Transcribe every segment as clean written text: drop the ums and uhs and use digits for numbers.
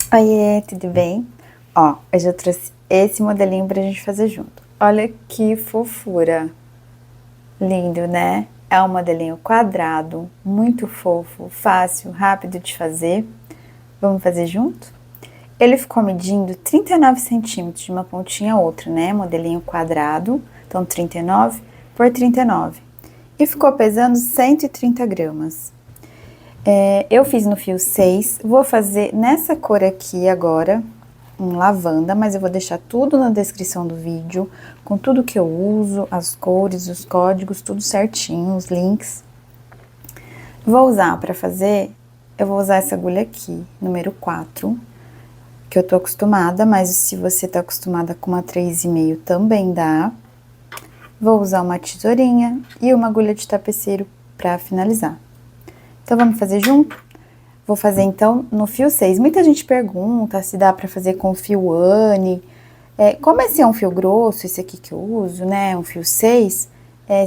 Oiê, tudo bem? Ó, hoje eu trouxe esse modelinho pra gente fazer junto. Olha que fofura! Lindo, né? É um modelinho quadrado, muito fofo, fácil, rápido de fazer. Vamos fazer junto? Ele ficou medindo 39 centímetros de uma pontinha a outra, né? Modelinho quadrado, então 39 por 39. E ficou pesando 130 gramas. Eu fiz no fio 6, vou fazer nessa cor aqui agora, em lavanda, mas eu vou deixar tudo na descrição do vídeo, com tudo que eu uso, as cores, os códigos, tudo certinho, os links. Vou usar para fazer, eu vou usar essa agulha aqui, número 4, que eu tô acostumada, mas se você tá acostumada com uma 3,5 também dá. Vou usar uma tesourinha e uma agulha de tapeceiro para finalizar. Então, vamos fazer junto? Vou fazer, então, no fio 6. Muita gente pergunta se dá pra fazer com fio Anne. Como esse é um fio grosso, esse aqui que eu uso, né, um fio 6,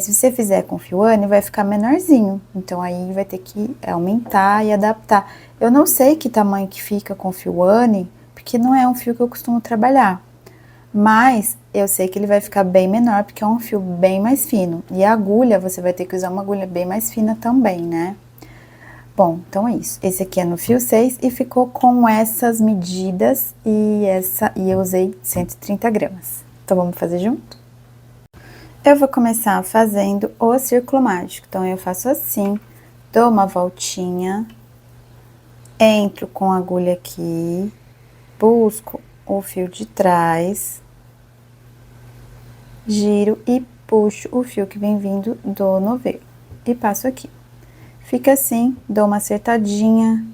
se você fizer com fio Anne, vai ficar menorzinho. Então, aí vai ter que aumentar e adaptar. Eu não sei que tamanho que fica com fio Anne, porque não é um fio que eu costumo trabalhar. Mas eu sei que ele vai ficar bem menor, porque é um fio bem mais fino. E a agulha, você vai ter que usar uma agulha bem mais fina também, né? Bom, então é isso. Esse aqui é no fio 6 e ficou com essas medidas e eu usei 130 gramas. Então, vamos fazer junto? Eu vou começar fazendo o círculo mágico. Então, eu faço assim, dou uma voltinha, entro com a agulha aqui, busco o fio de trás, giro e puxo o fio que vem vindo do novelo e passo aqui. Fica assim, dou uma acertadinha,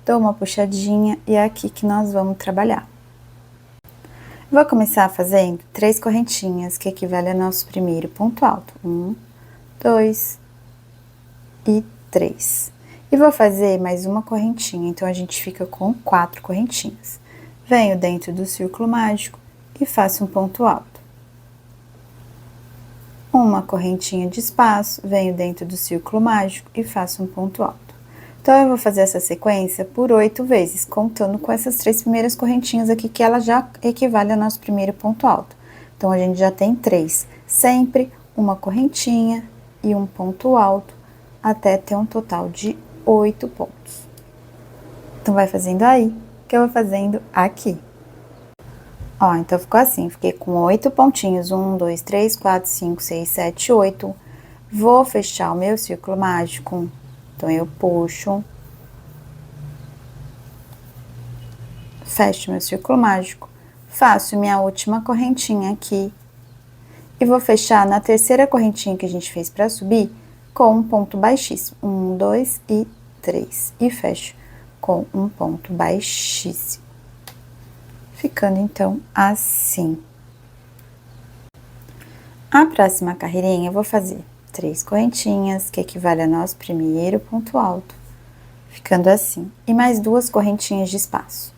dou uma puxadinha e é aqui que nós vamos trabalhar. Vou começar fazendo 3 correntinhas, que equivale ao nosso primeiro ponto alto. 1, 2 e 3. E vou fazer mais uma correntinha, então a gente fica com 4 correntinhas. Venho dentro do círculo mágico e faço um ponto alto. Uma correntinha de espaço, venho dentro do círculo mágico e faço um ponto alto. Então, eu vou fazer essa sequência por 8 vezes, contando com essas 3 primeiras correntinhas aqui, que ela já equivale ao nosso primeiro ponto alto. Então, a gente já tem 3. Sempre uma correntinha e um ponto alto, até ter um total de 8 pontos. Então, vai fazendo aí, que eu vou fazendo aqui. Ó, então ficou assim, fiquei com 8 pontinhos, 1, 2, 3, 4, 5, 6, 7, 8. Vou fechar o meu círculo mágico, então eu puxo, fecho meu círculo mágico, faço minha última correntinha aqui e vou fechar na terceira correntinha que a gente fez pra subir com um ponto baixíssimo, 1, 2 e 3, e fecho com um ponto baixíssimo. Ficando, então, assim. A próxima carreirinha eu vou fazer 3 correntinhas, que equivale ao nosso primeiro ponto alto, ficando assim. E mais 2 correntinhas de espaço,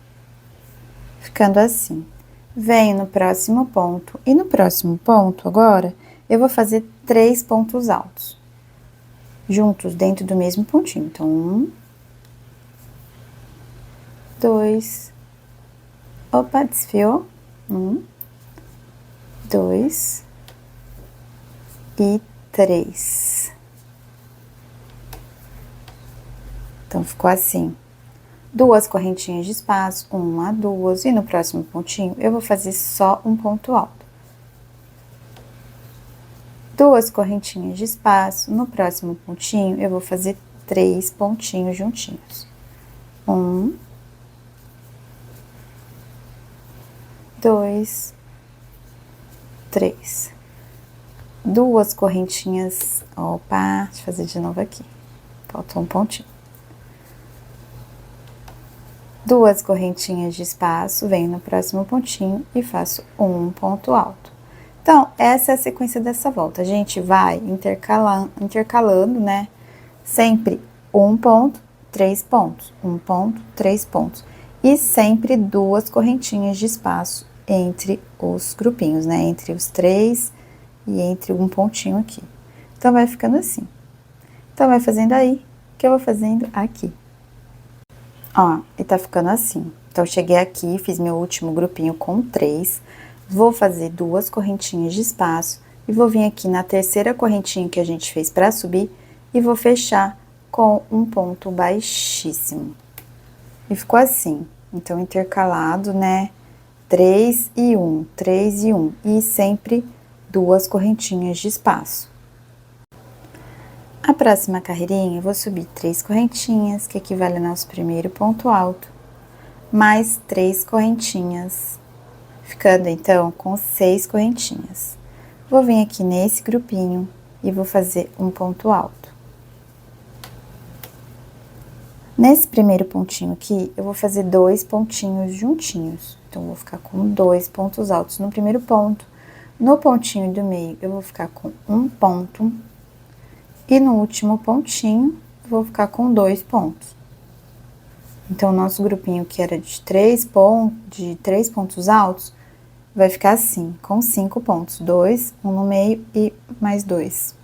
ficando assim. Venho no próximo ponto, e no próximo ponto, agora, eu vou fazer 3 pontos altos, juntos dentro do mesmo pontinho. Então, 1, 2... Opa, desfiou. 1, 2 e 3. Então, ficou assim. 2 correntinhas de espaço, 1, 2, e no próximo pontinho eu vou fazer só um ponto alto. 2 correntinhas de espaço, no próximo pontinho eu vou fazer 3 pontinhos juntinhos. 1, 2, 3. 2 correntinhas, opa, deixa eu fazer de novo aqui, faltou um pontinho. 2 correntinhas de espaço, venho no próximo pontinho e faço um ponto alto. Então, essa é a sequência dessa volta. A gente vai intercalando, né? Sempre um ponto, 3 pontos, um ponto, 3 pontos. E sempre 2 correntinhas de espaço entre os grupinhos, né? Entre os 3 e entre um pontinho aqui. Então, vai ficando assim. Então, vai fazendo aí, que eu vou fazendo aqui. Ó, e tá ficando assim. Então, cheguei aqui, fiz meu último grupinho com 3, vou fazer 2 correntinhas de espaço e vou vir aqui na terceira correntinha que a gente fez para subir e vou fechar com um ponto baixíssimo. E ficou assim, então intercalado, né? 3 e 1, 3 e 1, e sempre 2 correntinhas de espaço. A próxima carreirinha, eu vou subir 3 correntinhas, que equivale ao nosso primeiro ponto alto, mais 3 correntinhas, ficando então com 6 correntinhas. Vou vir aqui nesse grupinho e vou fazer um ponto alto. Nesse primeiro pontinho aqui, eu vou fazer 2 pontinhos juntinhos. Então, vou ficar com 2 pontos altos no primeiro ponto. No pontinho do meio, eu vou ficar com um ponto. E no último pontinho, eu vou ficar com 2 pontos. Então, o nosso grupinho que era de 3 pontos altos, vai ficar assim, com 5 pontos. 2, um no meio e mais 2.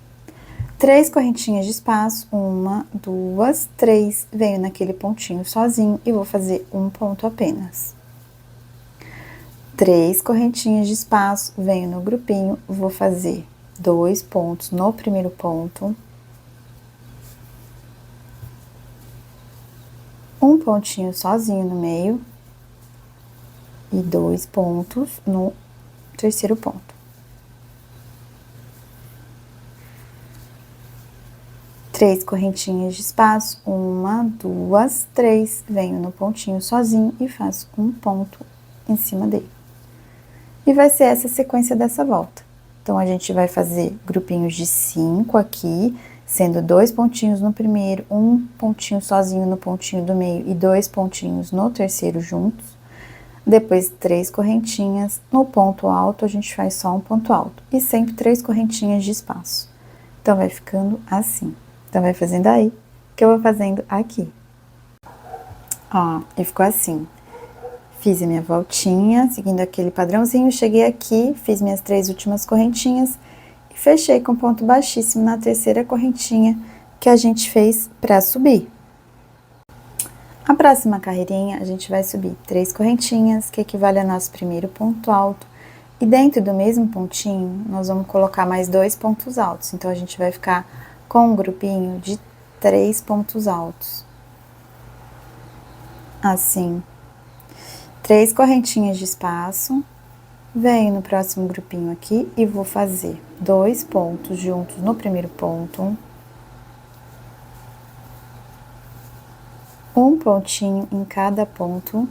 3 correntinhas de espaço, 1, 2, 3, venho naquele pontinho sozinho e vou fazer um ponto apenas. 3 correntinhas de espaço, venho no grupinho, vou fazer 2 pontos no primeiro ponto. Um pontinho sozinho no meio e 2 pontos no terceiro ponto. 3 correntinhas de espaço, 1, 2, 3, venho no pontinho sozinho e faço um ponto em cima dele. E vai ser essa a sequência dessa volta. Então, a gente vai fazer grupinhos de 5 aqui, sendo 2 pontinhos no primeiro, um pontinho sozinho no pontinho do meio e 2 pontinhos no terceiro juntos. Depois, 3 correntinhas, no ponto alto a gente faz só um ponto alto. E sempre 3 correntinhas de espaço. Então, vai ficando assim. Então, vai fazendo aí, que eu vou fazendo aqui. Ó, e ficou assim. Fiz a minha voltinha, seguindo aquele padrãozinho, cheguei aqui, fiz minhas 3 últimas correntinhas e fechei com ponto baixíssimo na terceira correntinha que a gente fez pra subir. A próxima carreirinha, a gente vai subir 3 correntinhas, que equivale ao nosso primeiro ponto alto. E dentro do mesmo pontinho, nós vamos colocar mais 2 pontos altos. Então, a gente vai ficar com um grupinho de 3 pontos altos. Assim. 3 correntinhas de espaço. Venho no próximo grupinho aqui e vou fazer 2 pontos juntos no primeiro ponto. Um pontinho em cada ponto.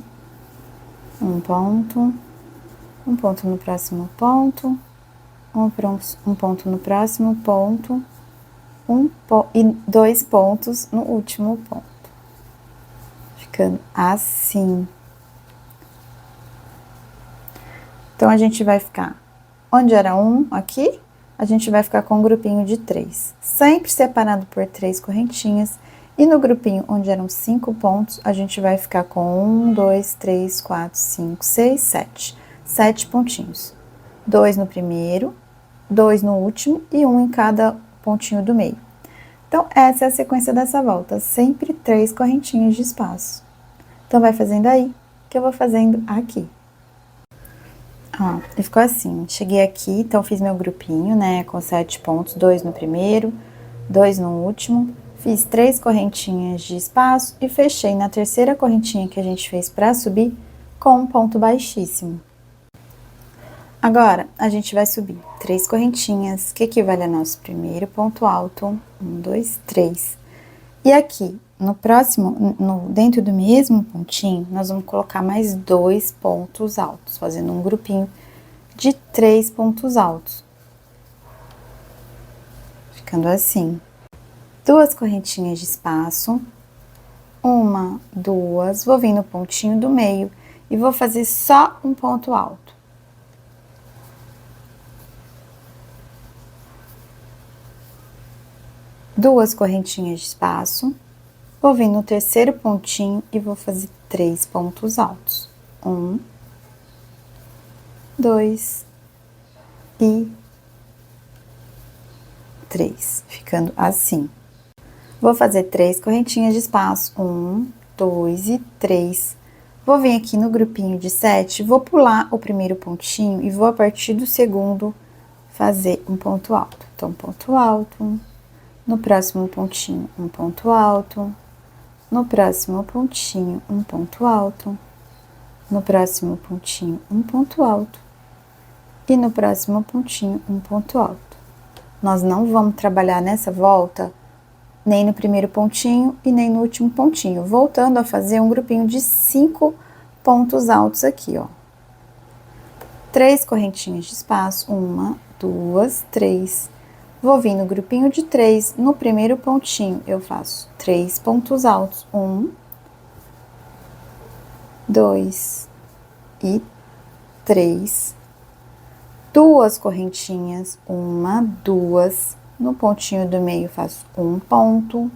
Um ponto no próximo ponto. Um ponto no próximo ponto. E 2 pontos no último ponto. Ficando assim. Então, a gente vai ficar, onde era 1, aqui, a gente vai ficar com um grupinho de 3. Sempre separado por 3 correntinhas. E no grupinho onde eram 5 pontos, a gente vai ficar com 1, 2, 3, 4, 5, 6, 7. 7 pontinhos. 2 no primeiro, 2 no último e 1 em cada pontinho do meio. Então, essa é a sequência dessa volta, sempre 3 correntinhas de espaço. Então, vai fazendo aí, que eu vou fazendo aqui. Ó, e ficou assim, cheguei aqui, então fiz meu grupinho, né, com 7 pontos, 2 no primeiro, 2 no último, fiz 3 correntinhas de espaço e fechei na terceira correntinha que a gente fez pra subir com um ponto baixíssimo. Agora, a gente vai subir 3 correntinhas, que equivale ao nosso primeiro ponto alto. 1, 2, 3. E aqui, no próximo, dentro do mesmo pontinho, nós vamos colocar mais 2 pontos altos, fazendo um grupinho de 3 pontos altos. Ficando assim. 2 correntinhas de espaço. 1, 2, vou vir no pontinho do meio e vou fazer só um ponto alto. 2 correntinhas de espaço, vou vir no terceiro pontinho e vou fazer 3 pontos altos. 1, 2 e 3, ficando assim. Vou fazer 3 correntinhas de espaço, 1, 2 e 3. Vou vir aqui no grupinho de 7, vou pular o primeiro pontinho e vou, a partir do segundo, fazer um ponto alto. Então, ponto alto, no próximo pontinho, um ponto alto, no próximo pontinho, um ponto alto, no próximo pontinho, um ponto alto, e no próximo pontinho, um ponto alto. Nós não vamos trabalhar nessa volta nem no primeiro pontinho e nem no último pontinho, voltando a fazer um grupinho de 5 pontos altos aqui, ó. 3 correntinhas de espaço, 1, 2, 3. Vou vir no grupinho de 3, no primeiro pontinho eu faço 3 pontos altos, 1, 2 e 3. 2 correntinhas, 1, 2. No pontinho do meio, faço um ponto,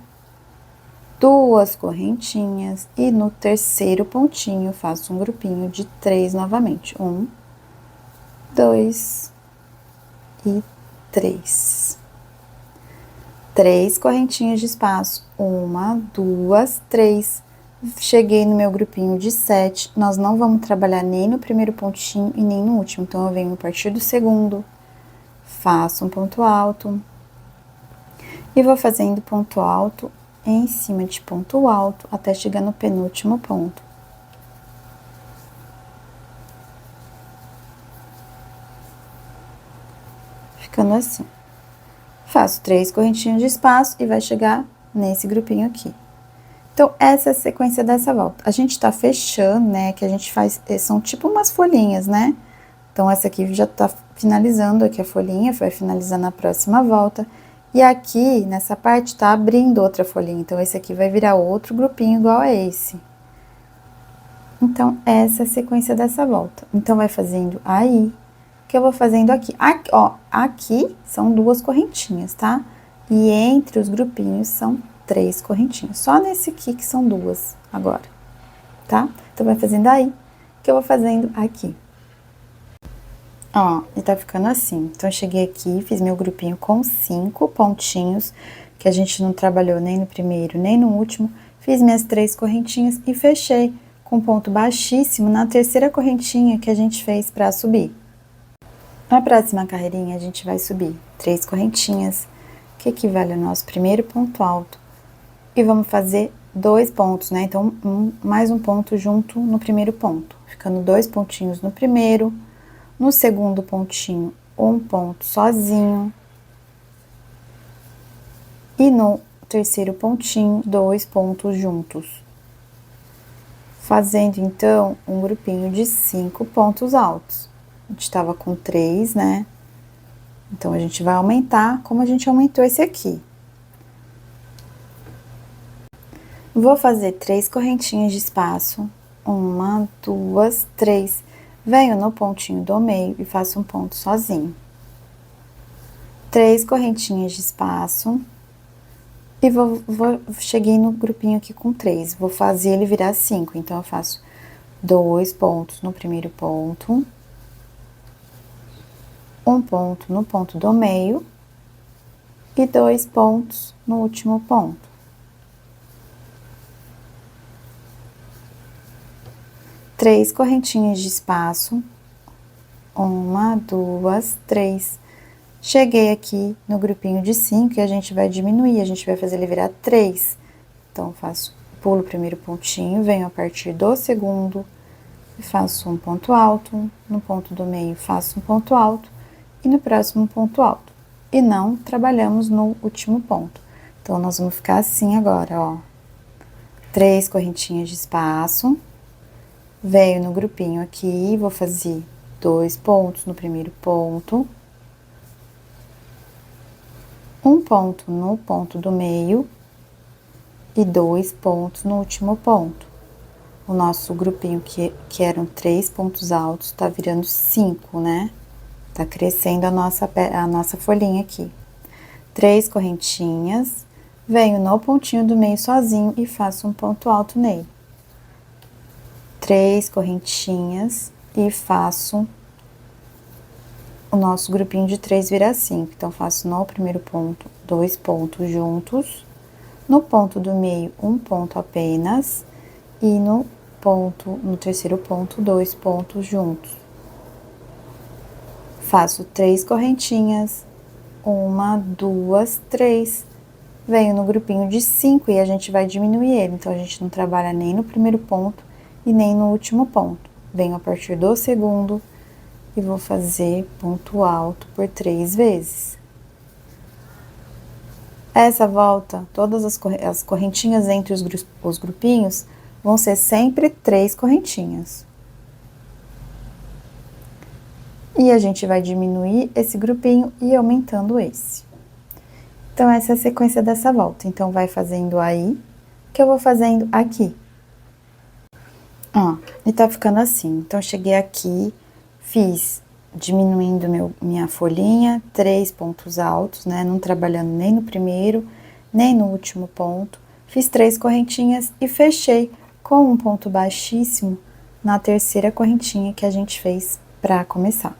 2 correntinhas, e no terceiro pontinho, faço um grupinho de 3 novamente. 1, 2 e 3. 3 correntinhas de espaço, 1, 2, 3. Cheguei no meu grupinho de 7, nós não vamos trabalhar nem no primeiro pontinho e nem no último, então eu venho a partir do segundo, faço um ponto alto, e vou fazendo ponto alto em cima de ponto alto até chegar no penúltimo ponto. Ficando assim. Faço 3 correntinhas de espaço e vai chegar nesse grupinho aqui. Então, essa é a sequência dessa volta. A gente tá fechando, né, que a gente faz, são tipo umas folhinhas, né? Então, essa aqui já tá finalizando aqui a folhinha, vai finalizar na próxima volta. E aqui, nessa parte, tá abrindo outra folhinha. Então, esse aqui vai virar outro grupinho igual a esse. Então, essa é a sequência dessa volta. Então, vai fazendo aí, que eu vou fazendo aqui. Aqui, ó, aqui são 2 correntinhas, tá? E entre os grupinhos são 3 correntinhas. Só nesse aqui que são 2 agora, tá? Então, vai fazendo aí, que eu vou fazendo aqui. Ó, e tá ficando assim. Então, eu cheguei aqui, fiz meu grupinho com 5 pontinhos, que a gente não trabalhou nem no primeiro, nem no último. Fiz minhas 3 correntinhas e fechei com ponto baixíssimo na terceira correntinha que a gente fez pra subir. Na próxima carreirinha, a gente vai subir 3 correntinhas, que equivale ao nosso primeiro ponto alto. E vamos fazer 2 pontos, né? Então, mais um ponto junto no primeiro ponto. Ficando 2 pontinhos no primeiro. No segundo pontinho, um ponto sozinho. E no terceiro pontinho, 2 pontos juntos. Fazendo, então, um grupinho de 5 pontos altos. A gente tava com 3, né? Então, a gente vai aumentar como a gente aumentou esse aqui. Vou fazer 3 correntinhas de espaço. 1, 2, 3. Venho no pontinho do meio e faço um ponto sozinho. 3 correntinhas de espaço. E cheguei no grupinho aqui com 3. Vou fazer ele virar 5. Então, eu faço 2 pontos no primeiro ponto. Um ponto no ponto do meio. E 2 pontos no último ponto. 3 correntinhas de espaço, 1, 2, 3. Cheguei aqui no grupinho de 5 e a gente vai diminuir, a gente vai fazer ele virar 3. Então, pulo o primeiro pontinho, venho a partir do segundo e faço um ponto alto, no ponto do meio faço um ponto alto e no próximo ponto alto. E não trabalhamos no último ponto. Então, nós vamos ficar assim agora, ó. 3 correntinhas de espaço. Venho no grupinho aqui, vou fazer 2 pontos no primeiro ponto. Um ponto no ponto do meio. E 2 pontos no último ponto. O nosso grupinho, que eram 3 pontos altos, tá virando 5, né? Tá crescendo a nossa folhinha aqui. 3 correntinhas. Venho no pontinho do meio sozinho e faço um ponto alto nele. 3 correntinhas e faço o nosso grupinho de 3 virar 5. Então, faço no primeiro ponto 2 pontos juntos, no ponto do meio um ponto apenas, e no ponto, no terceiro ponto, 2 pontos juntos. Faço 3 correntinhas, 1, 2, 3. Venho no grupinho de 5 e a gente vai diminuir ele, então a gente não trabalha nem no primeiro ponto e nem no último ponto. Venho a partir do segundo e vou fazer ponto alto por 3 vezes. Essa volta, todas as correntinhas entre os grupinhos vão ser sempre 3 correntinhas. E a gente vai diminuir esse grupinho e aumentando esse. Então, essa é a sequência dessa volta. Então, vai fazendo aí, que eu vou fazendo aqui. Ó, e tá ficando assim. Então, cheguei aqui, fiz diminuindo minha folhinha, 3 pontos altos, né? Não trabalhando nem no primeiro, nem no último ponto. Fiz 3 correntinhas e fechei com um ponto baixíssimo na terceira correntinha que a gente fez pra começar.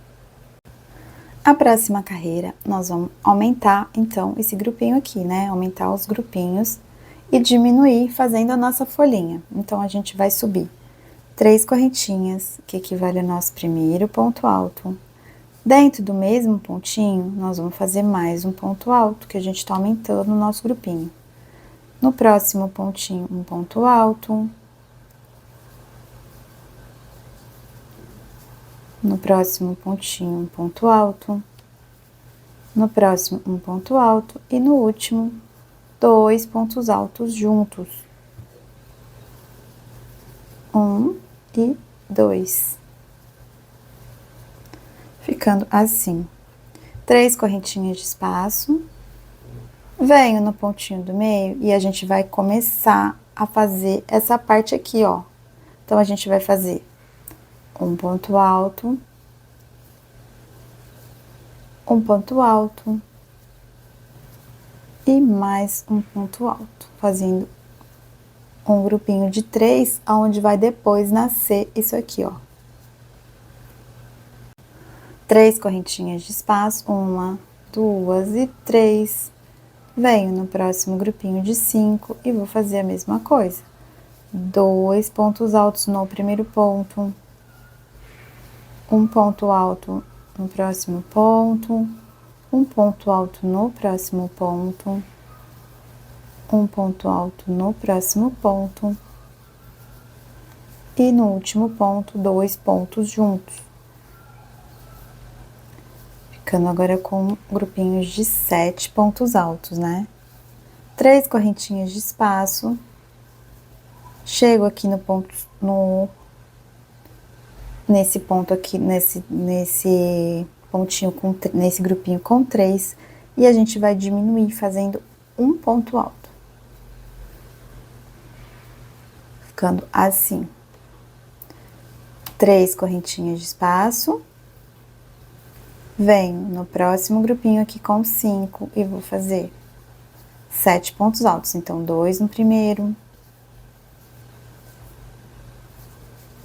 A próxima carreira, nós vamos aumentar, então, esse grupinho aqui, né? Aumentar os grupinhos e diminuir fazendo a nossa folhinha. Então, a gente vai subir 3 correntinhas, que equivale ao nosso primeiro ponto alto. Dentro do mesmo pontinho, nós vamos fazer mais um ponto alto, que a gente tá aumentando o nosso grupinho. No próximo pontinho, um ponto alto. No próximo pontinho, um ponto alto. No próximo, um ponto alto. E no último, 2 pontos altos juntos. 1 e 2. Ficando assim. 3 correntinhas de espaço. Venho no pontinho do meio e a gente vai começar a fazer essa parte aqui, ó. Então, a gente vai fazer um ponto alto, um ponto alto e mais um ponto alto, fazendo um grupinho de 3, aonde vai depois nascer isso aqui, ó. 3 correntinhas de espaço, 1, 2 e 3. Venho no próximo grupinho de 5 e vou fazer a mesma coisa. 2 pontos altos no primeiro ponto. Um ponto alto no próximo ponto, um ponto alto no próximo ponto, um ponto alto no próximo ponto e no último ponto, 2 pontos juntos. Ficando agora com grupinhos de 7 pontos altos, né? 3 correntinhas de espaço, chego aqui no ponto, nesse ponto aqui, nesse pontinho, nesse grupinho com 3, e a gente vai diminuir fazendo um ponto alto. Ficando assim. 3 correntinhas de espaço. Venho no próximo grupinho aqui com 5 e vou fazer 7 pontos altos. Então, 2 no primeiro.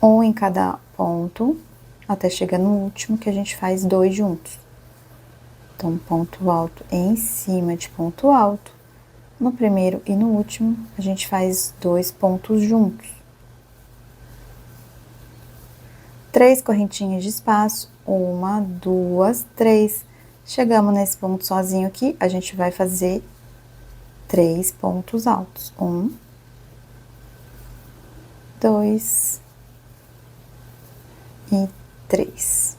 1 em cada ponto, até chegar no último, que a gente faz 2 juntos. Então, ponto alto em cima de ponto alto. No primeiro e no último, a gente faz 2 pontos juntos. 3 correntinhas de espaço, 1, 2, 3. Chegamos nesse ponto sozinho aqui, a gente vai fazer 3 pontos altos. 1, 2 e 3.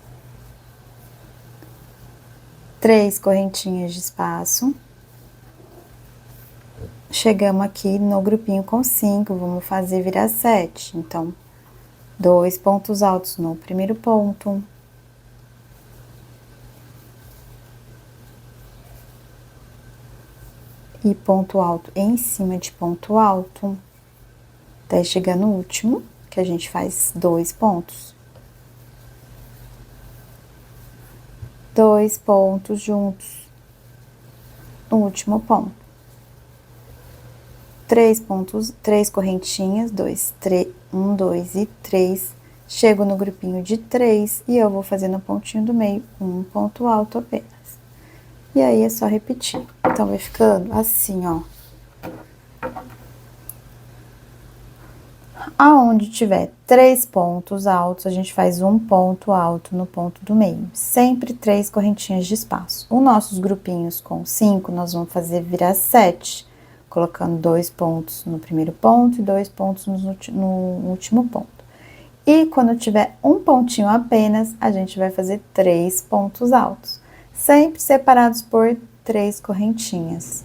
3 correntinhas de espaço. Chegamos aqui no grupinho com 5, vamos fazer virar 7. Então, 2 pontos altos no primeiro ponto. E ponto alto em cima de ponto alto. Até chegar no último, que a gente faz 2 pontos. 2 pontos juntos no último ponto. 3 pontos, 3 correntinhas, 2, 3, 1, 2 e 3. Chego no grupinho de 3 e eu vou fazer no pontinho do meio um ponto alto apenas. E aí, é só repetir. Então, vai ficando assim, ó. Aonde tiver 3 pontos altos, a gente faz um ponto alto no ponto do meio. Sempre 3 correntinhas de espaço. Os nossos grupinhos com 5, nós vamos fazer virar 7, colocando 2 pontos no primeiro ponto e 2 pontos no último ponto. E quando tiver um pontinho apenas, a gente vai fazer 3 pontos altos, sempre separados por 3 correntinhas.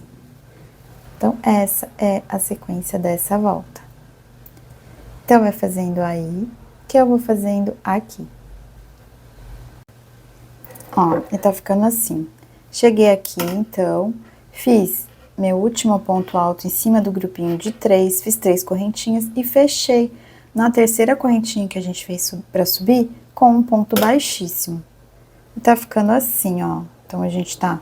Então, essa é a sequência dessa volta. Então, vai fazendo aí, que eu vou fazendo aqui. Ó, e tá ficando assim. Cheguei aqui, então, fiz meu último ponto alto em cima do grupinho de 3, fiz 3 correntinhas e fechei na terceira correntinha que a gente fez pra subir com um ponto baixíssimo. E tá ficando assim, ó. Então, a gente tá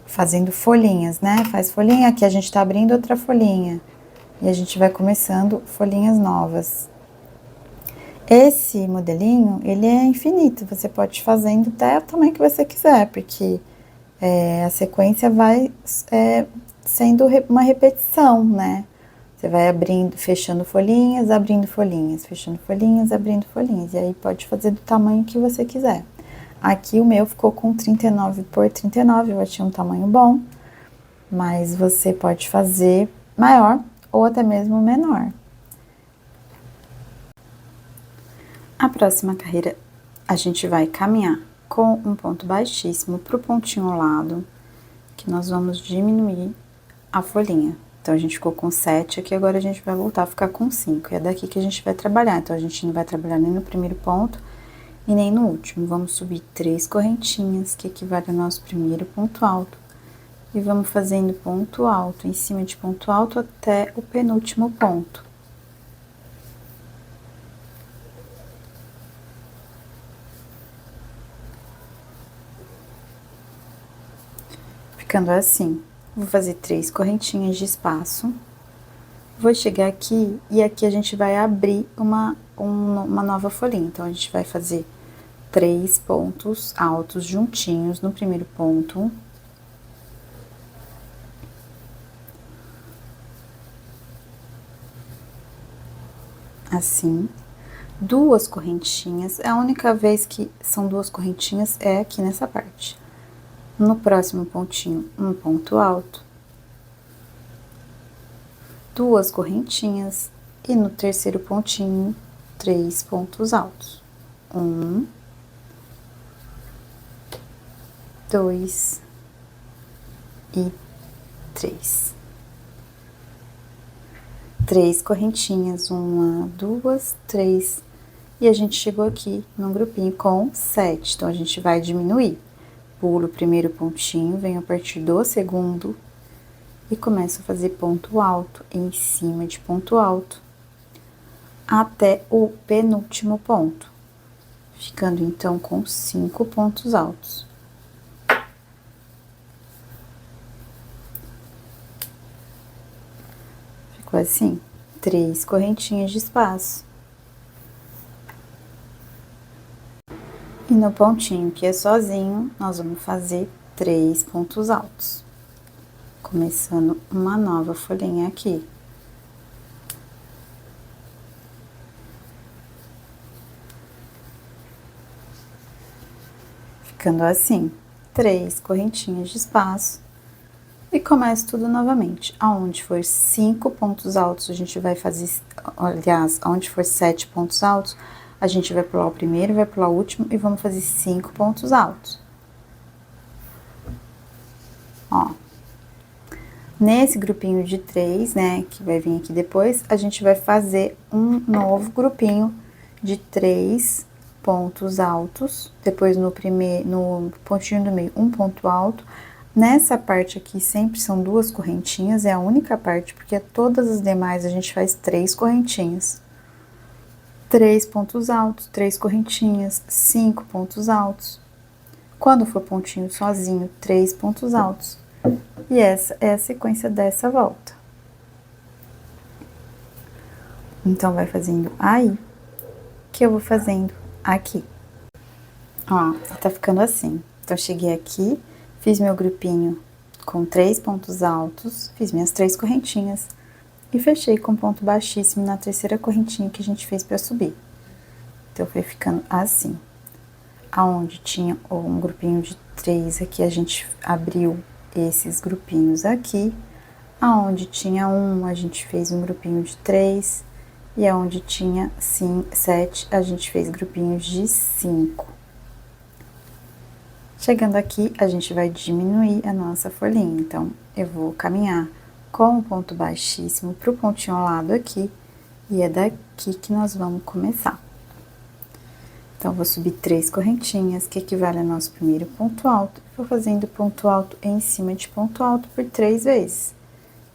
fazendo folhinhas, né? Faz folhinha, aqui a gente tá abrindo outra folhinha. E a gente vai começando folhinhas novas. Esse modelinho, ele é infinito, você pode ir fazendo até o tamanho que você quiser, porque a sequência vai sendo uma repetição, né? Você vai abrindo, fechando folhinhas, abrindo folhinhas, fechando folhinhas, abrindo folhinhas, e aí pode fazer do tamanho que você quiser. Aqui o meu ficou com 39 por 39, eu achei um tamanho bom, mas você pode fazer maior ou até mesmo menor. A próxima carreira, a gente vai caminhar com um ponto baixíssimo pro pontinho ao lado, que nós vamos diminuir a folhinha. Então, a gente ficou com 7 aqui, agora a gente vai voltar a ficar com 5. É daqui que a gente vai trabalhar, então a gente não vai trabalhar nem no primeiro ponto e nem no último. Vamos subir 3 correntinhas, que equivale ao nosso primeiro ponto alto. E vamos fazendo ponto alto, em cima de ponto alto até o penúltimo ponto. Ficando assim, vou fazer 3 correntinhas de espaço. Vou chegar aqui e aqui a gente vai abrir uma nova folhinha. Então, a gente vai fazer 3 pontos altos juntinhos no primeiro ponto. Assim, 2 correntinhas, a única vez que são 2 correntinhas é aqui nessa parte. No próximo pontinho, um ponto alto, 2 correntinhas, e no terceiro pontinho, 3 pontos altos. 1, 2 e 3. 3 correntinhas, 1, 2, 3, e a gente chegou aqui num grupinho com 7, então a gente vai diminuir. Pulo o primeiro pontinho, venho a partir do segundo e começo a fazer ponto alto em cima de ponto alto até o penúltimo ponto, ficando então com 5 pontos altos. Ficou assim, 3 correntinhas de espaço. E no pontinho que é sozinho, nós vamos fazer 3 pontos altos, começando uma nova folhinha aqui. Ficando assim, 3 correntinhas de espaço e começo tudo novamente. Aonde for 5 pontos altos, a gente vai fazer, aliás, aonde for 7 pontos altos, a gente vai pular o primeiro, vai pular o último e vamos fazer 5 pontos altos. Ó. Nesse grupinho de 3, né, que vai vir aqui depois, a gente vai fazer um novo grupinho de 3 pontos altos. Depois no pontinho do meio, um ponto alto. Nessa parte aqui sempre são 2 correntinhas, é a única parte, porque todas as demais a gente faz 3 correntinhas. 3 pontos altos, 3 correntinhas, 5 pontos altos. Quando for pontinho sozinho, 3 pontos altos. E essa é a sequência dessa volta. Então, vai fazendo aí, que eu vou fazendo aqui. Ó, tá ficando assim. Então, cheguei aqui, fiz meu grupinho com 3 pontos altos, fiz minhas 3 correntinhas. e fechei com ponto baixíssimo na terceira correntinha que a gente fez para subir. Então, foi ficando assim. Aonde tinha um grupinho de 3 aqui, a gente abriu esses grupinhos aqui. Aonde tinha a gente fez um grupinho de 3. E aonde tinha 7, a gente fez grupinhos de 5. Chegando aqui, a gente vai diminuir a nossa folhinha. Então, eu vou caminhar com o ponto baixíssimo pro pontinho ao lado aqui. E é daqui que nós vamos começar. Então, vou subir 3 correntinhas, que equivale ao nosso primeiro ponto alto. Vou fazendo ponto alto em cima de ponto alto por 3 vezes,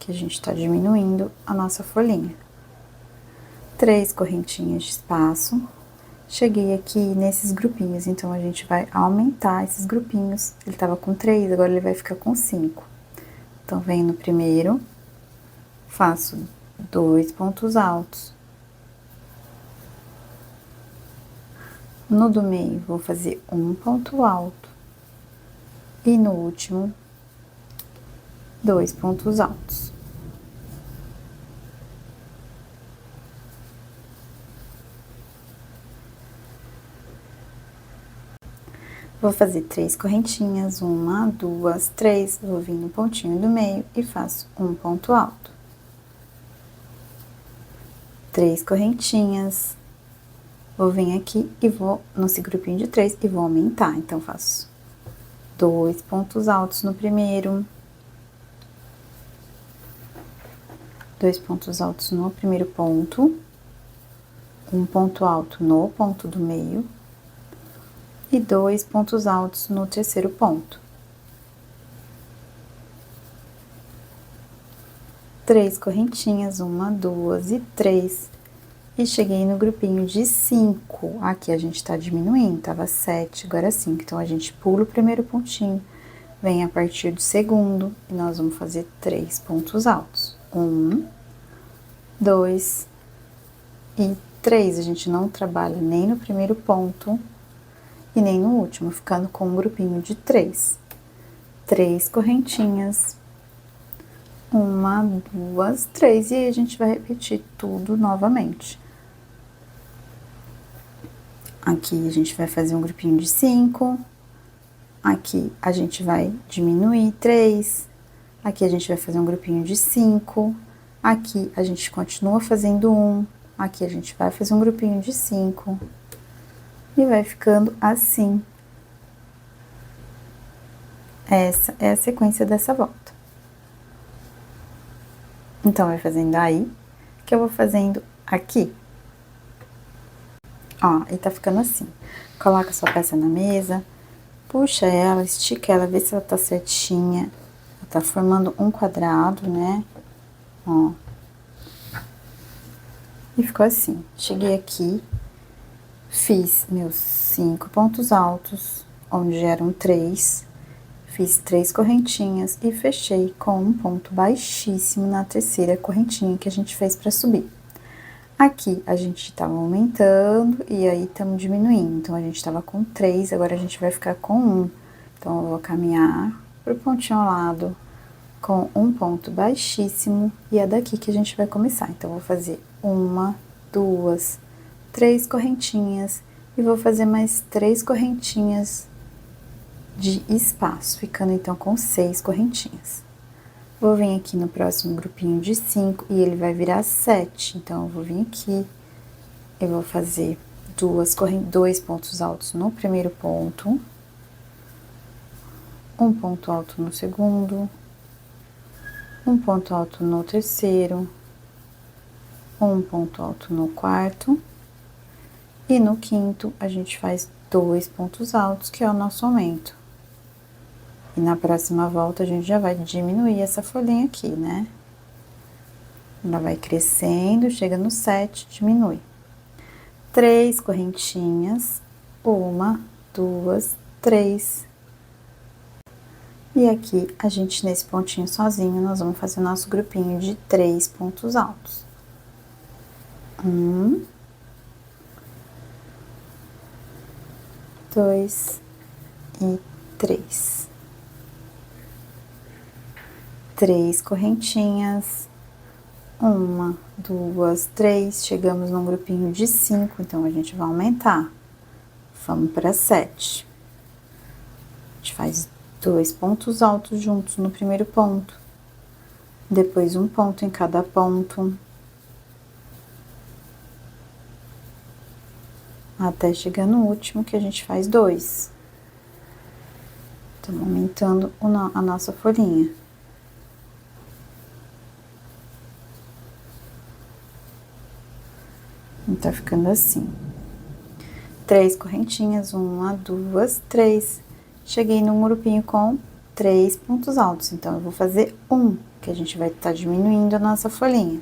que a gente tá diminuindo a nossa folhinha. 3 correntinhas de espaço. Cheguei aqui nesses grupinhos, então a gente vai aumentar esses grupinhos. Ele tava com 3, agora ele vai ficar com 5. Então, venho no primeiro, faço 2 pontos altos. No do meio, vou fazer um ponto alto. E no último, 2 pontos altos. Vou fazer 3 correntinhas, 1, 2, 3, vou vir no pontinho do meio e faço um ponto alto. 3 correntinhas, vou vir aqui e vou nesse grupinho de 3 e vou aumentar. Então, faço 2 pontos altos no primeiro. 2 pontos altos no primeiro ponto. Um ponto alto no ponto do meio. E 2 pontos altos no terceiro ponto. 3 correntinhas, 1, 2 e 3. E cheguei no grupinho de 5. Aqui a gente tá diminuindo, tava 7, agora 5. Então, a gente pula o primeiro pontinho, vem a partir do segundo, e nós vamos fazer 3 pontos altos. 1, 2 e 3. A gente não trabalha nem no primeiro ponto e nem no último, ficando com um grupinho de 3. 3 correntinhas. 1, 2, 3. E aí, a gente vai repetir tudo novamente. Aqui, a gente vai fazer um grupinho de 5. Aqui, a gente vai diminuir 3. Aqui, a gente vai fazer um grupinho de 5. Aqui, a gente continua fazendo 1. Aqui, a gente vai fazer um grupinho de 5. E vai ficando assim. Essa é a sequência dessa volta. Então, vai fazendo aí, que eu vou fazendo aqui. Ó, e tá ficando assim. Coloca a sua peça na mesa, puxa ela, estica ela, vê se ela tá certinha. Ela tá formando um quadrado, né? Ó. E ficou assim. Cheguei aqui, fiz meus 5 pontos altos, onde eram 3. Fiz 3 correntinhas e fechei com um ponto baixíssimo na terceira correntinha que a gente fez pra subir. Aqui, a gente tava aumentando e aí estamos diminuindo. Então, a gente tava com 3, agora a gente vai ficar com 1. Então, eu vou caminhar pro pontinho ao lado com um ponto baixíssimo e é daqui que a gente vai começar. Então, eu vou fazer 1, 2, 3 correntinhas e vou fazer mais 3 correntinhas de espaço, ficando então com 6 correntinhas. Vou vir aqui no próximo grupinho de 5 e ele vai virar 7. Então, eu vou vir aqui, eu vou fazer 2 pontos altos no primeiro ponto, um ponto alto no segundo, um ponto alto no terceiro, um ponto alto no quarto, e no quinto a gente faz 2 pontos altos, que é o nosso aumento. E na próxima volta, a gente já vai diminuir essa folhinha aqui, né? Ela vai crescendo, chega no 7, diminui. 3 correntinhas, 1, 2, 3. E aqui, a gente, nesse pontinho sozinho, nós vamos fazer o nosso grupinho de 3 pontos altos. 1, 2 e 3. 3 correntinhas, 1, 2, 3, chegamos num grupinho de 5, então a gente vai aumentar. Vamos para 7. A gente faz 2 pontos altos juntos no primeiro ponto, depois um ponto em cada ponto, até chegar no último, que a gente faz 2. Estamos aumentando a nossa folhinha. E tá ficando assim. 3 correntinhas, 1, 2, 3. Cheguei num grupinho com 3 pontos altos, então eu vou fazer 1, que a gente vai estar diminuindo a nossa folhinha.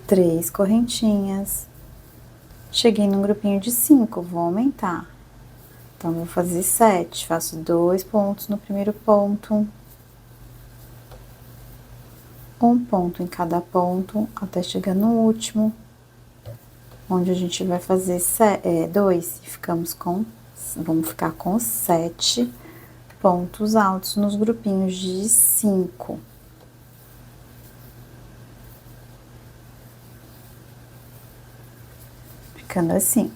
3 correntinhas. Cheguei num grupinho de 5, vou aumentar. Então, vou fazer 7, faço 2 pontos no primeiro ponto. Um ponto em cada ponto, até chegar no último, onde a gente vai fazer 2 e vamos ficar com 7 pontos altos nos grupinhos de 5. Ficando assim.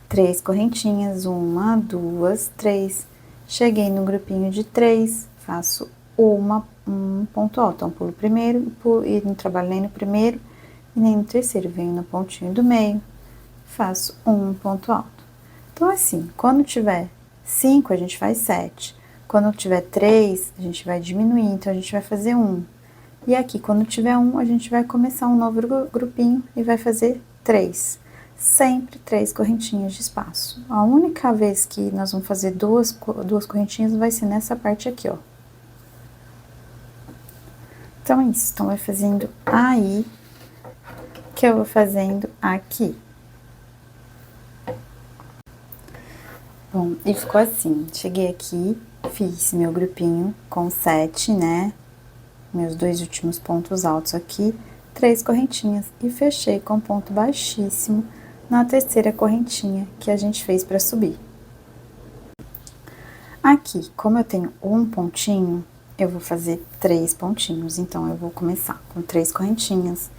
3 correntinhas, 1, 2, 3. Cheguei no grupinho de 3, faço um ponto alto. Então, pulo primeiro e não trabalho nem no primeiro e nem no terceiro. Venho no pontinho do meio, faço um ponto alto. Então, assim, quando tiver 5, a gente faz 7. Quando tiver 3, a gente vai diminuir, então a gente vai fazer 1. E aqui, quando tiver 1, a gente vai começar um novo grupinho e vai fazer 3. Sempre 3 correntinhas de espaço. A única vez que nós vamos fazer duas correntinhas vai ser nessa parte aqui, ó. Então, é isso. Então, vai fazendo aí, que eu vou fazendo aqui. Bom, e ficou assim. Cheguei aqui, fiz meu grupinho com 7, né? Meus 2 últimos pontos altos aqui, 3 correntinhas e fechei com ponto baixíssimo na terceira correntinha que a gente fez para subir. Aqui, como eu tenho um pontinho, eu vou fazer 3 pontinhos, então eu vou começar com 3 correntinhas,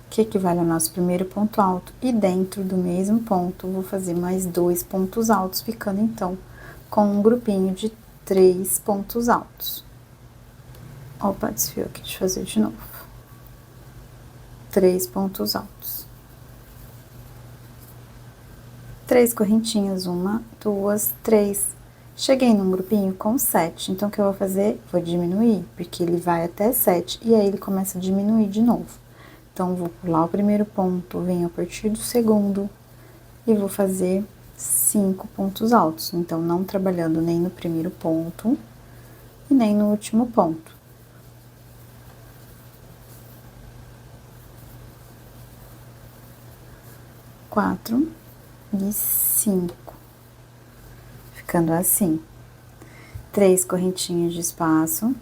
que equivale ao nosso primeiro ponto alto, e dentro do mesmo ponto, vou fazer mais 2 pontos altos, ficando então com um grupinho de 3 pontos altos. Opa, desfiou aqui, deixa eu fazer de novo. 3 pontos altos. 3 correntinhas, 1, 2, 3. Cheguei num grupinho com 7, então o que eu vou fazer? Vou diminuir, porque ele vai até 7, e aí ele começa a diminuir de novo. Então, vou pular o primeiro ponto, venho a partir do segundo, e vou fazer 5 pontos altos. Então, não trabalhando nem no primeiro ponto, e nem no último ponto. Quatro e 5, ficando assim. 3 correntinhas de espaço.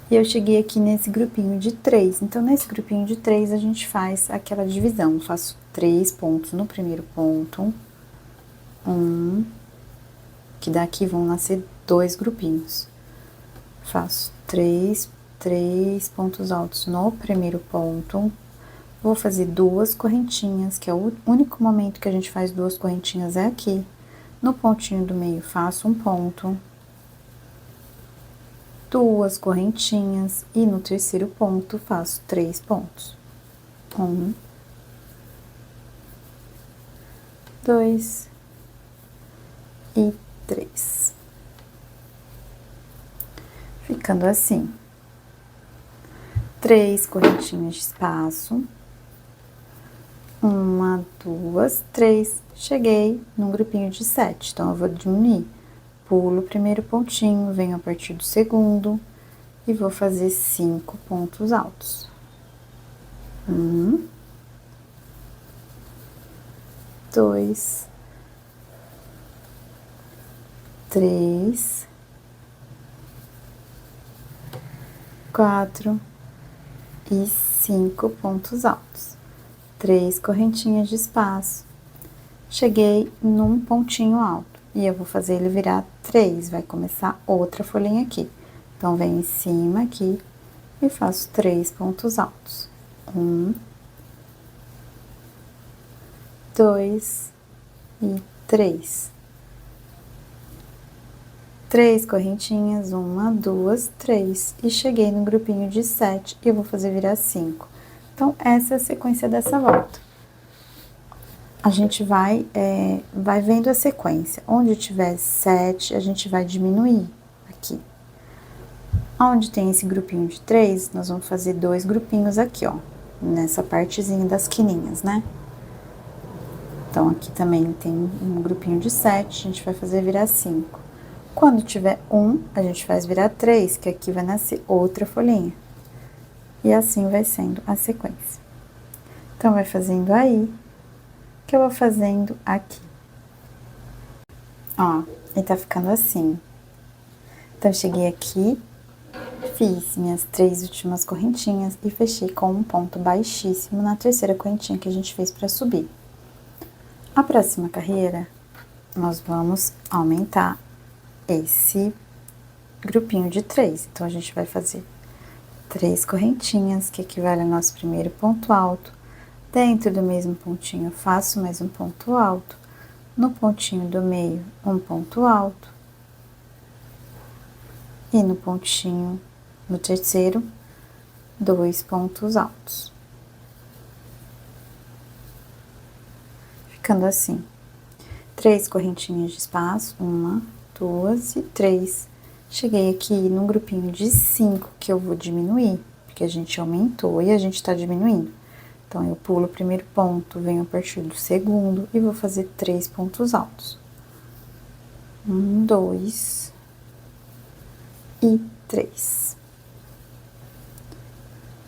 E eu cheguei aqui nesse grupinho de 3. Então, nesse grupinho de 3, a gente faz aquela divisão. Eu faço 3 pontos no primeiro ponto. Que daqui vão nascer 2 grupinhos. Faço 3 pontos altos no primeiro ponto. Vou fazer 2 correntinhas, que é o único momento que a gente faz 2 correntinhas é aqui. No pontinho do meio, faço um ponto. 2 correntinhas, e no terceiro ponto, faço 3 pontos. 1, 2 e 3. Ficando assim. 3 correntinhas de espaço. 1, 2, 3. Cheguei num grupinho de 7, então eu vou diminuir. Pulo o primeiro pontinho, venho a partir do segundo e vou fazer 5 pontos altos. 1, 2, 3, 4 e 5 pontos altos. 3 correntinhas de espaço. Cheguei num pontinho alto e eu vou fazer ele virar 3, vai começar outra folhinha aqui. Então, venho em cima aqui e faço 3 pontos altos. 1, 2 e 3. 3 correntinhas, 1, 2, 3. E cheguei no grupinho de 7 e eu vou fazer virar 5. Então, essa é a sequência dessa volta. A gente vai vendo a sequência. Onde tiver 7, a gente vai diminuir aqui. Onde tem esse grupinho de 3, nós vamos fazer 2 grupinhos aqui, ó. Nessa partezinha das quininhas, né? Então, aqui também tem um grupinho de 7, a gente vai fazer virar 5. Quando tiver 1, a gente faz virar 3, que aqui vai nascer outra folhinha. E assim vai sendo a sequência. Então, vai fazendo aí, que eu vou fazendo aqui. Ó, e tá ficando assim. Então, eu cheguei aqui, fiz minhas 3 últimas correntinhas e fechei com um ponto baixíssimo na terceira correntinha que a gente fez pra subir. A próxima carreira, nós vamos aumentar esse grupinho de 3. Então, a gente vai fazer 3 correntinhas, que equivale ao nosso primeiro ponto alto. Dentro do mesmo pontinho, eu faço mais um ponto alto. No pontinho do meio, um ponto alto. E no pontinho, no terceiro, 2 pontos altos. Ficando assim. 3 correntinhas de espaço, 1, 2 e 3. Cheguei aqui num grupinho de 5 que eu vou diminuir, porque a gente aumentou e a gente tá diminuindo. Então, eu pulo o primeiro ponto, venho a partir do segundo e vou fazer 3 pontos altos. 1, 2 e 3.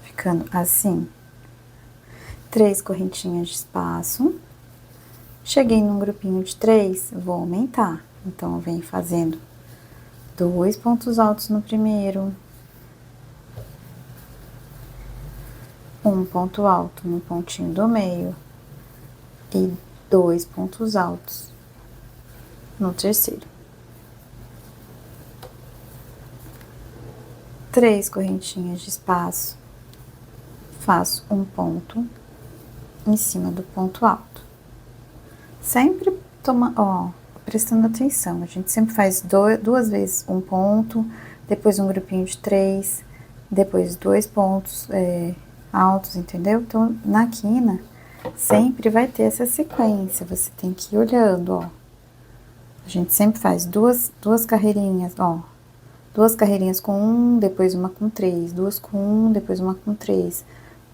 Ficando assim. 3 correntinhas de espaço. Cheguei num grupinho de 3, vou aumentar. Então, eu venho fazendo 2 pontos altos no primeiro. Um ponto alto no pontinho do meio. E 2 pontos altos no terceiro. 3 correntinhas de espaço. Faço um ponto em cima do ponto alto. Sempre prestando atenção, a gente sempre faz 2 vezes um ponto, depois um grupinho de 3, depois 2 pontos altos, entendeu? Então, na quina, sempre vai ter essa sequência, você tem que ir olhando, ó. A gente sempre faz duas carreirinhas, ó. 2 carreirinhas com 1, depois uma com 3, 2 com 1, depois uma com 3,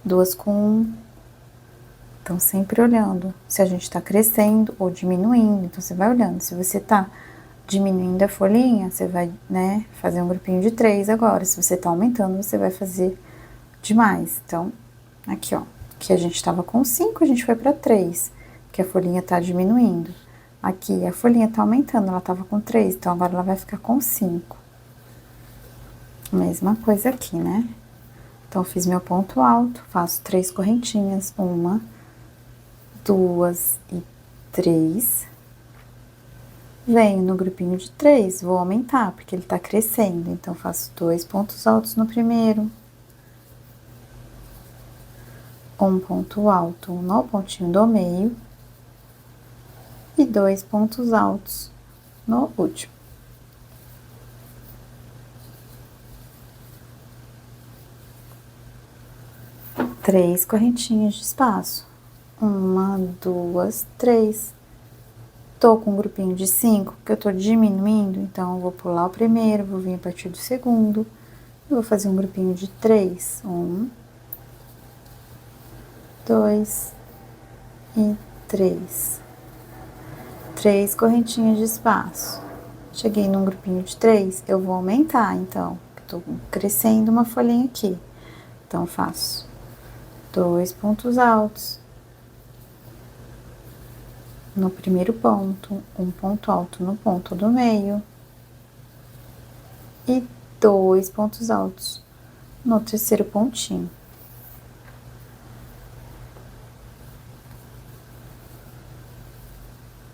2 com 1. Então, sempre olhando se a gente tá crescendo ou diminuindo. Então, você vai olhando. Se você tá diminuindo a folhinha, você vai, né, fazer um grupinho de 3 agora. Se você tá aumentando, você vai fazer de mais. Então, aqui, ó. Que a gente tava com 5, a gente foi pra 3, porque a folhinha tá diminuindo. Aqui, a folhinha tá aumentando, ela tava com 3, então agora ela vai ficar com 5. Mesma coisa aqui, né? Então, fiz meu ponto alto, faço 3 correntinhas, 1, 2 e 3. Venho no grupinho de 3, vou aumentar, porque ele tá crescendo. Então, faço 2 pontos altos no primeiro. Um ponto alto no pontinho do meio. E 2 pontos altos no último. Três correntinhas de espaço. 1, 2, 3. Tô com um grupinho de 5, que eu tô diminuindo, então eu vou pular o primeiro, vou vir a partir do segundo, e vou fazer um grupinho de 3. 1, 2 e 3. 3 correntinhas de espaço. Cheguei num grupinho de 3, eu vou aumentar, então, tô crescendo uma folhinha aqui. Então, faço 2 pontos altos no primeiro ponto, um ponto alto no ponto do meio e 2 pontos altos no terceiro pontinho.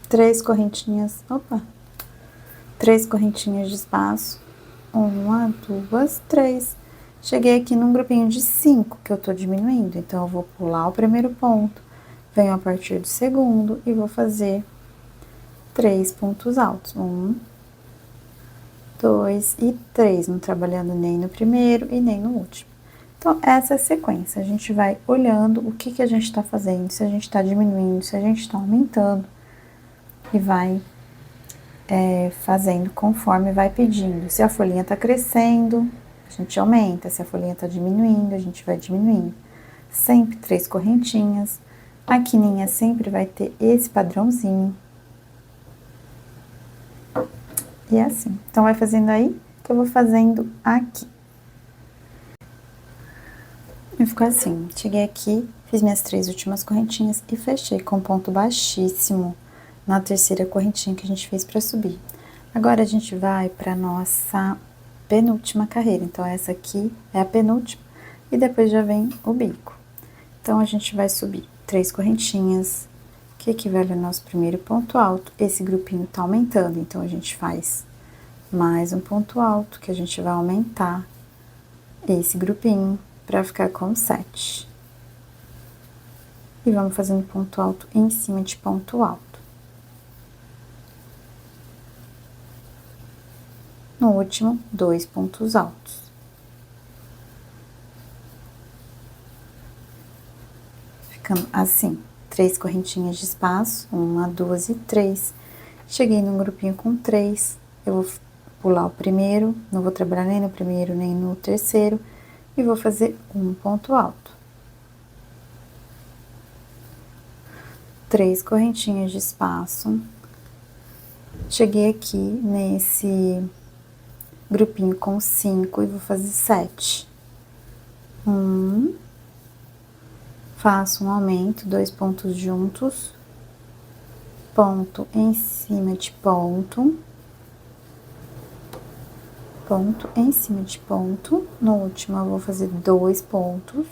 Três correntinhas de espaço, uma, duas, três. Cheguei aqui num grupinho de 5 que eu tô diminuindo, então eu vou pular o primeiro ponto, venho a partir do segundo e vou fazer 3 pontos altos. 1, 2 e 3, não trabalhando nem no primeiro e nem no último. Então, essa é a sequência. A gente vai olhando o que a gente tá fazendo, se a gente tá diminuindo, se a gente tá aumentando, e vai fazendo conforme vai pedindo. Se a folhinha tá crescendo, a gente aumenta. Se a folhinha tá diminuindo, a gente vai diminuindo. Sempre 3 correntinhas. A quininha sempre vai ter esse padrãozinho. E é assim. Então, vai fazendo aí, que eu vou fazendo aqui. E ficou assim. Cheguei aqui, fiz minhas 3 últimas correntinhas e fechei com ponto baixíssimo na terceira correntinha que a gente fez pra subir. Agora, a gente vai pra nossa penúltima carreira. Então, essa aqui é a penúltima e depois já vem o bico. Então, a gente vai subir 3 correntinhas, que equivale ao nosso primeiro ponto alto. Esse grupinho tá aumentando, então a gente faz mais um ponto alto, que a gente vai aumentar esse grupinho pra ficar com 7. E vamos fazendo ponto alto em cima de ponto alto. No último, 2 pontos altos. Ficando assim, 3 correntinhas de espaço, 1, 2 e 3. Cheguei num grupinho com 3, eu vou pular o primeiro, não vou trabalhar nem no primeiro nem no terceiro, e vou fazer um ponto alto. 3 correntinhas de espaço. Cheguei aqui nesse grupinho com 5 e vou fazer 7. 1, faço um aumento, 2 pontos juntos, ponto em cima de ponto, ponto em cima de ponto. No último, eu vou fazer 2 pontos.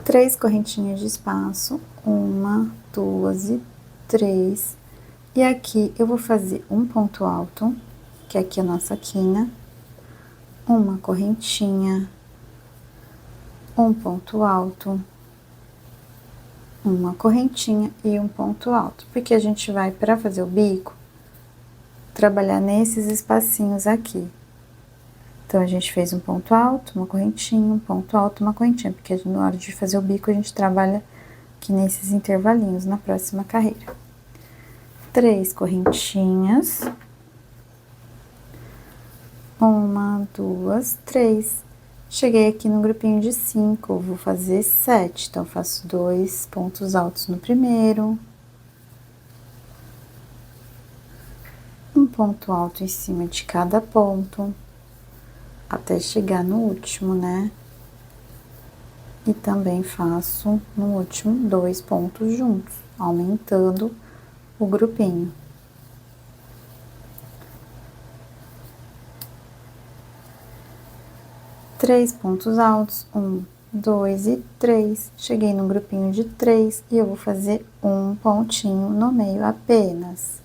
Três correntinhas de espaço, 1, 2 e 3. E aqui eu vou fazer um ponto alto, que aqui é a nossa quina, uma correntinha, um ponto alto, uma correntinha e um ponto alto, porque a gente vai, para fazer o bico, trabalhar nesses espacinhos aqui. Então, a gente fez um ponto alto, uma correntinha, um ponto alto, uma correntinha, porque na hora de fazer o bico, a gente trabalha aqui nesses intervalinhos na próxima carreira. 3 correntinhas. 1, 2, 3. Cheguei aqui no grupinho de 5, vou fazer 7. Então, faço 2 pontos altos no primeiro. Um ponto alto em cima de cada ponto, até chegar no último, né? E também faço no último 2 pontos juntos, aumentando o grupinho. Três pontos altos, 1, 2 e 3. Cheguei no grupinho de 3 e eu vou fazer um pontinho no meio apenas.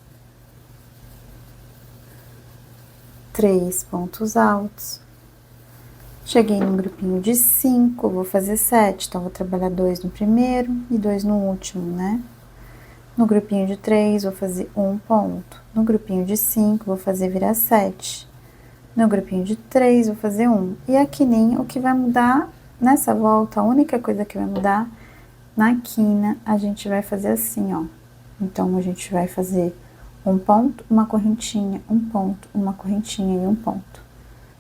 3 pontos altos. Cheguei no grupinho de 5, vou fazer 7, então vou trabalhar 2 no primeiro e 2 no último, né? No grupinho de 3, vou fazer um ponto. No grupinho de 5, vou fazer virar 7. No grupinho de 3, vou fazer 1. E a quininha, o que vai mudar nessa volta, a única coisa que vai mudar, na quina, a gente vai fazer assim, ó. Então, a gente vai fazer um ponto, uma correntinha, um ponto, uma correntinha e um ponto.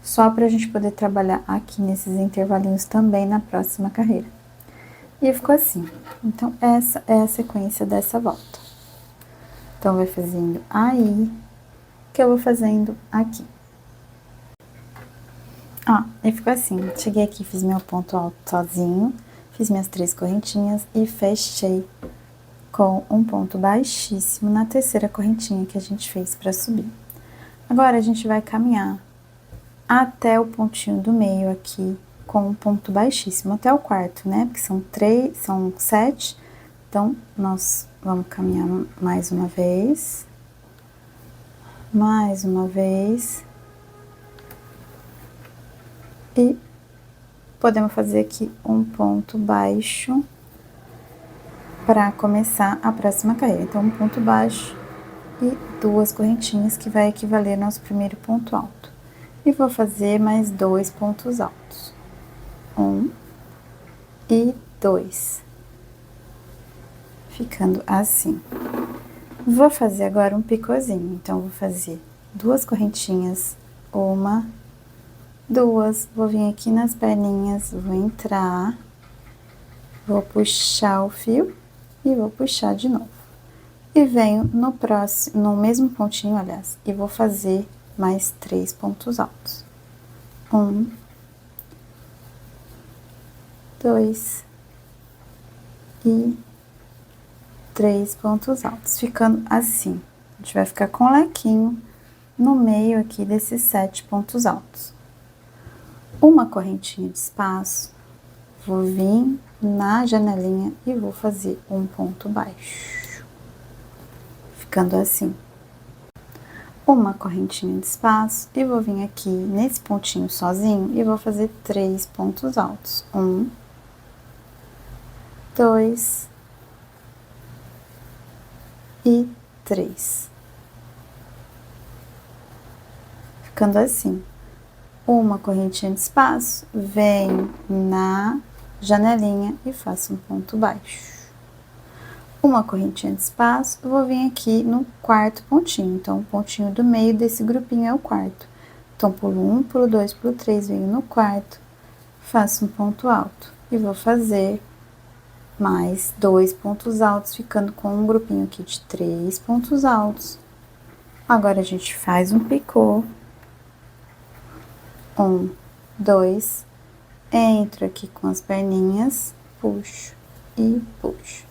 Só pra gente poder trabalhar aqui nesses intervalinhos também na próxima carreira. E ficou assim. Então, essa é a sequência dessa volta. Então, vai fazendo aí, que eu vou fazendo aqui. Ó, e ficou assim. Cheguei aqui, fiz meu ponto alto sozinho, fiz minhas 3 correntinhas e fechei com um ponto baixíssimo na terceira correntinha que a gente fez pra subir. Agora, a gente vai caminhar até o pontinho do meio aqui, com um ponto baixíssimo, até o quarto, né? Porque são 7, Então, nós vamos caminhar mais uma vez. Mais uma vez. E podemos fazer aqui um ponto baixo para começar a próxima carreira. Então, um ponto baixo e 2 correntinhas, que vai equivaler ao nosso primeiro ponto alto. E vou fazer mais 2 pontos altos. 1 e 2. Ficando assim. Vou fazer agora um picôzinho. Então, vou fazer 2 correntinhas, 1, 2. Vou vir aqui nas perninhas, vou entrar, vou puxar o fio e vou puxar de novo. E venho no próximo, no mesmo pontinho, aliás, e vou fazer mais 3 pontos altos. 1, 2 e 3 pontos altos, ficando assim. A gente vai ficar com o lequinho no meio aqui desses 7 pontos altos. Uma correntinha de espaço, vou vir na janelinha e vou fazer um ponto baixo, ficando assim. Uma correntinha de espaço e vou vir aqui nesse pontinho sozinho e vou fazer 3 pontos altos. 1, 2 e 3. Ficando assim. Uma correntinha de espaço, venho na janelinha e faço um ponto baixo. Uma correntinha de espaço, vou vir aqui no quarto pontinho. Então, o pontinho do meio desse grupinho é o quarto. Então, pulo 1, pulo 2, pulo 3, venho no quarto, faço um ponto alto. E vou fazer mais 2 pontos altos, ficando com um grupinho aqui de 3 pontos altos. Agora, a gente faz um picô. 1, 2, entro aqui com as perninhas, puxo e puxo.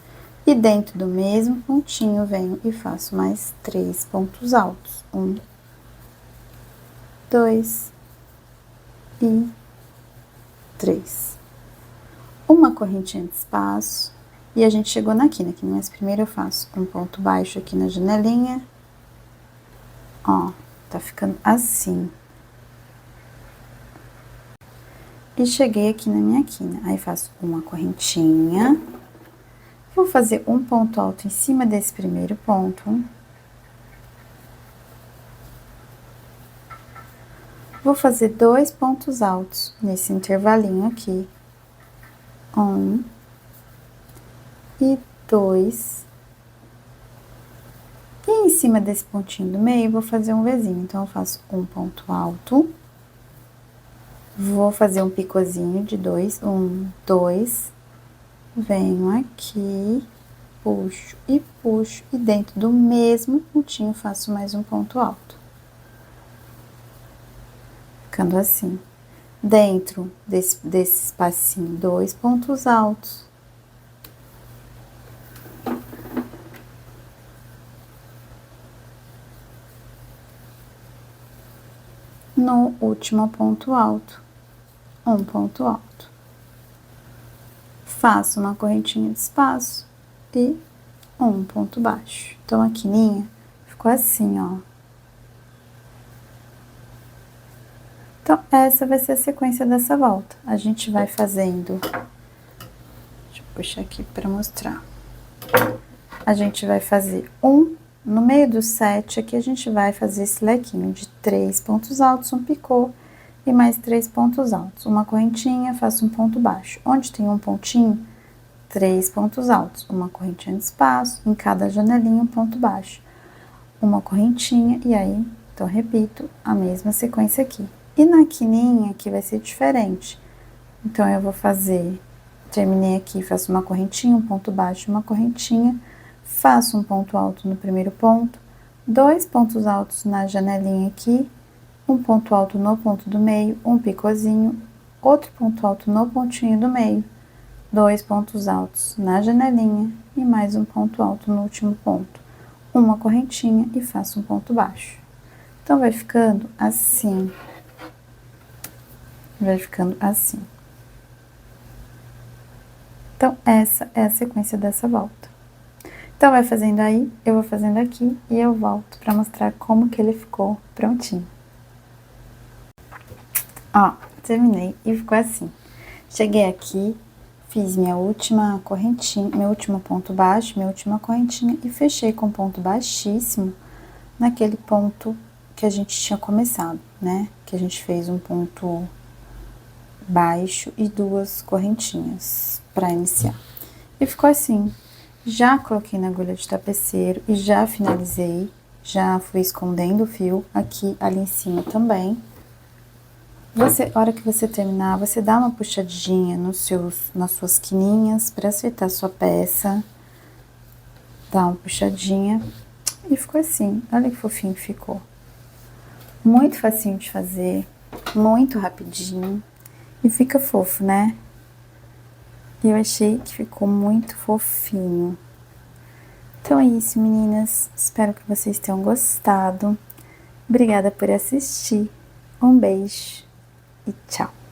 E dentro do mesmo pontinho, venho e faço mais 3 pontos altos. 1, 2 e 3. Uma correntinha de espaço e a gente chegou na quina, mas primeiro eu faço um ponto baixo aqui na janelinha. Ó, tá ficando assim. E cheguei aqui na minha quina, aí faço uma correntinha, vou fazer um ponto alto em cima desse primeiro ponto, vou fazer 2 pontos altos nesse intervalinho aqui, 1 e 2, e em cima desse pontinho do meio, vou fazer um Vzinho, então eu faço um ponto alto. Vou fazer um picôzinho de 2, 1, 2, venho aqui, puxo, e dentro do mesmo pontinho faço mais um ponto alto. Ficando assim. Dentro desse espacinho, 2 pontos altos. No último ponto alto, um ponto alto. Faço uma correntinha de espaço e um ponto baixo. Então, a quininha ficou assim, ó. Então, essa vai ser a sequência dessa volta. A gente vai fazendo... Deixa eu puxar aqui para mostrar. A gente vai fazer no meio do 7, aqui a gente vai fazer esse lequinho de 3 pontos altos, um picô e mais 3 pontos altos. Uma correntinha, faço um ponto baixo. Onde tem um pontinho, 3 pontos altos. Uma correntinha de espaço, em cada janelinha um ponto baixo. Uma correntinha e aí, então, repito a mesma sequência aqui. E na quininha aqui vai ser diferente. Então, eu vou fazer, terminei aqui, faço uma correntinha, um ponto baixo, uma correntinha, faço um ponto alto no primeiro ponto, 2 pontos altos na janelinha aqui, um ponto alto no ponto do meio, um picôzinho, outro ponto alto no pontinho do meio, 2 pontos altos na janelinha e mais um ponto alto no último ponto, uma correntinha e faço um ponto baixo. Então, vai ficando assim. Vai ficando assim. Então, essa é a sequência dessa volta. Então vai fazendo aí, eu vou fazendo aqui e eu volto pra mostrar como que ele ficou prontinho. Ó, terminei e ficou assim. Cheguei aqui, fiz minha última correntinha, meu último ponto baixo, minha última correntinha e fechei com ponto baixíssimo naquele ponto que a gente tinha começado, né? Que a gente fez um ponto baixo e 2 correntinhas pra iniciar. E ficou assim. Já coloquei na agulha de tapeceiro e já finalizei, já fui escondendo o fio aqui, ali em cima também. A hora que você terminar, você dá uma puxadinha nas suas quininhas para acertar sua peça. Dá uma puxadinha e ficou assim. Olha que fofinho que ficou. Muito facinho de fazer, muito rapidinho e fica fofo, né? E eu achei que ficou muito fofinho. Então é isso, meninas. Espero que vocês tenham gostado. Obrigada por assistir. Um beijo e tchau!